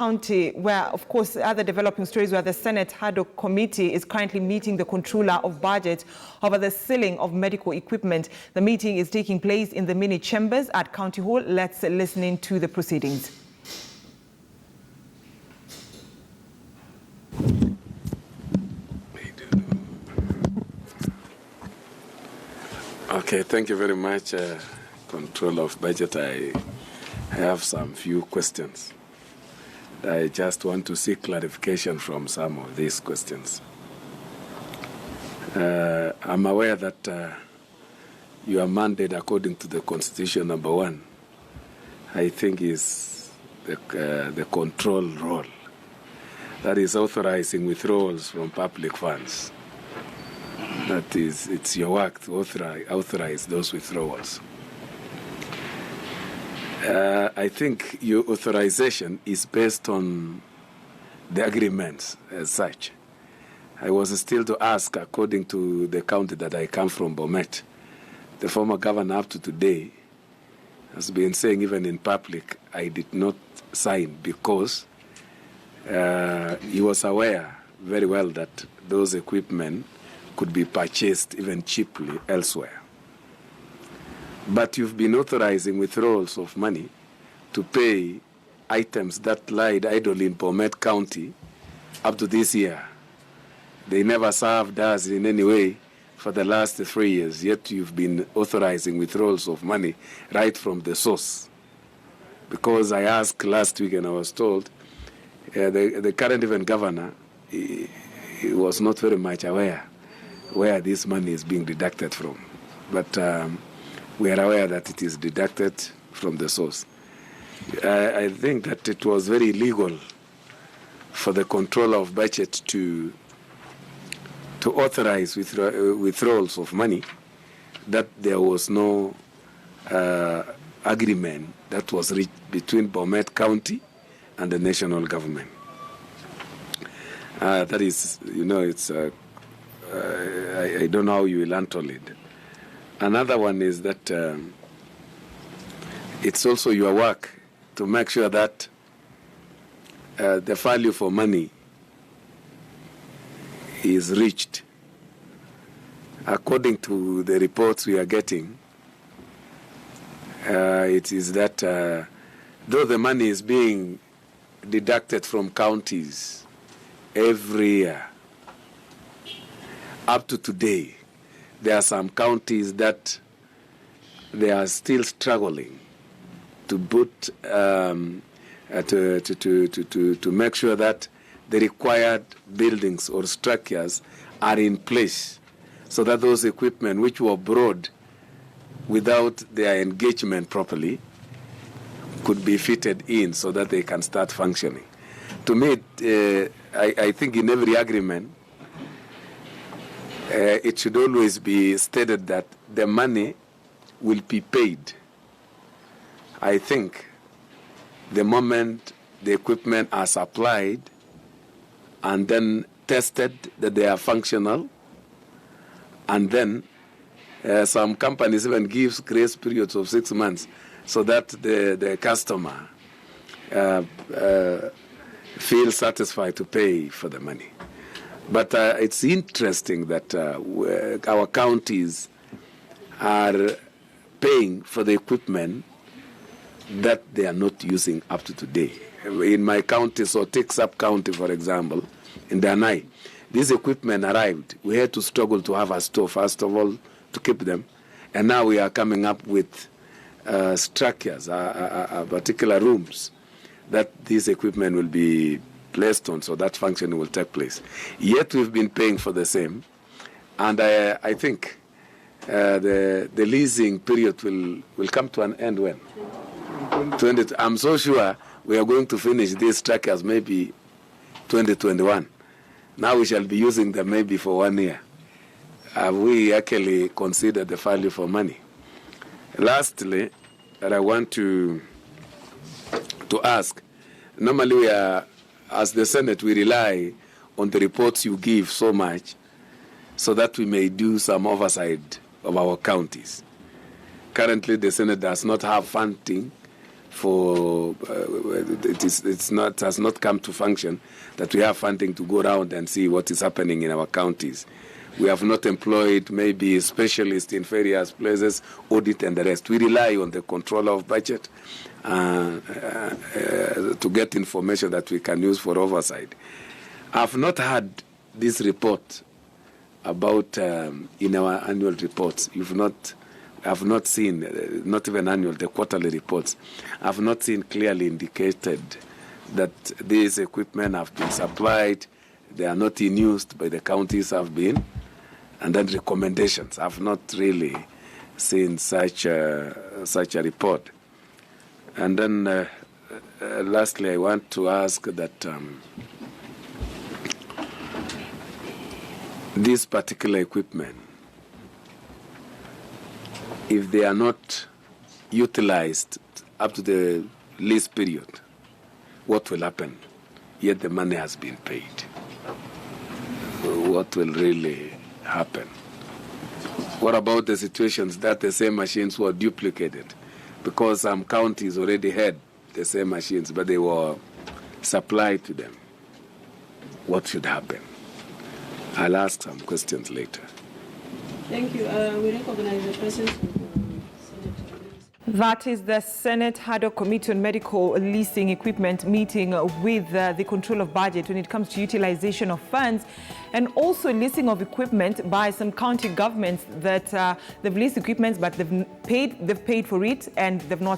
County, where, of course, other developing stories where the Senate Adhoc committee is currently meeting the controller of budget over the ceiling of medical equipment. The meeting is taking place in the mini chambers at County Hall. Let's listen in to the proceedings. Okay, thank you very much, Controller of Budget. I have some few questions. I just want to seek clarification from some of these questions. I'm aware that your mandate, according to the Constitution, number 1, I think is the control role. That is authorizing withdrawals from public funds. That is, it's your work to authorize those withdrawals. I think your authorization is based on the agreements as such. I was still to ask, according to the county that I come from, Bomet, the former governor up to today has been saying, even in public, I did not sign because he was aware very well that those equipment could be purchased even cheaply elsewhere. But you've been authorizing withdrawals of money to pay items that lied idle in Bomet County up to this year. They never served us in any way for the last 3 years, yet you've been authorizing withdrawals of money right from the source. Because I asked last week and I was told the current even governor he was not very much aware where this money is being deducted from. But we are aware that it is deducted from the source. I think that it was very illegal for the controller of budget to authorize withdrawals of money that there was no agreement that was reached between Bomet County and the national government. That is, it's I don't know how you will handle it. Another one is that it's also your work to make sure that the value for money is reached. According to the reports we are getting, it is that though the money is being deducted from counties every year, up to today, there are some counties that they are still struggling to put to make sure that the required buildings or structures are in place, so that those equipment which were brought without their engagement properly could be fitted in so that they can start functioning. To me, I think in every agreement, it should always be stated that the money will be paid. I think the moment the equipment are supplied and then tested that they are functional, and then some companies even give grace periods of 6 months so that the customer feels satisfied to pay for the money. But it's interesting that our counties are paying for the equipment that they are not using up to today. In my county, so take sub-county, for example, in Danai, this equipment arrived. We had to struggle to have a store, first of all, to keep them. And now we are coming up with structures, particular rooms, that this equipment will be placed on, so that function will take place. Yet we've been paying for the same, and I think the leasing period will come to an end when? 20. I'm so sure we are going to finish these trackers maybe 2021. Now we shall be using them maybe for 1 year. Have we actually considered the value for money? Lastly, that I want to ask, normally we are, as the Senate, we rely on the reports you give so much so that we may do some oversight of our counties. Currently, the Senate does not have funding for has not come to function, that we have funding to go around and see what is happening in our counties. We have not employed maybe specialists in various places, audit and the rest. We rely on the controller of budget to get information that we can use for oversight. I've not had this report about in our annual reports. I've not seen, not even annual, the quarterly reports. I've not seen clearly indicated that these equipment have been supplied, they are not in use, but the counties have been, and then recommendations. I've not really seen such a report. And then lastly, I want to ask that this particular equipment, if they are not utilized up to the lease period, what will happen? Yet the money has been paid. What will really happen? What about the situations that the same machines were duplicated? Because some counties already had the same machines, but they were supplied to them. What should happen? I'll ask some questions later. Thank you. We recognize the presence of That is the Senate Adhoc Committee on Medical Leasing Equipment meeting with the control of budget when it comes to utilization of funds and also leasing of equipment by some county governments that they've leased equipment but they've paid for it and they've not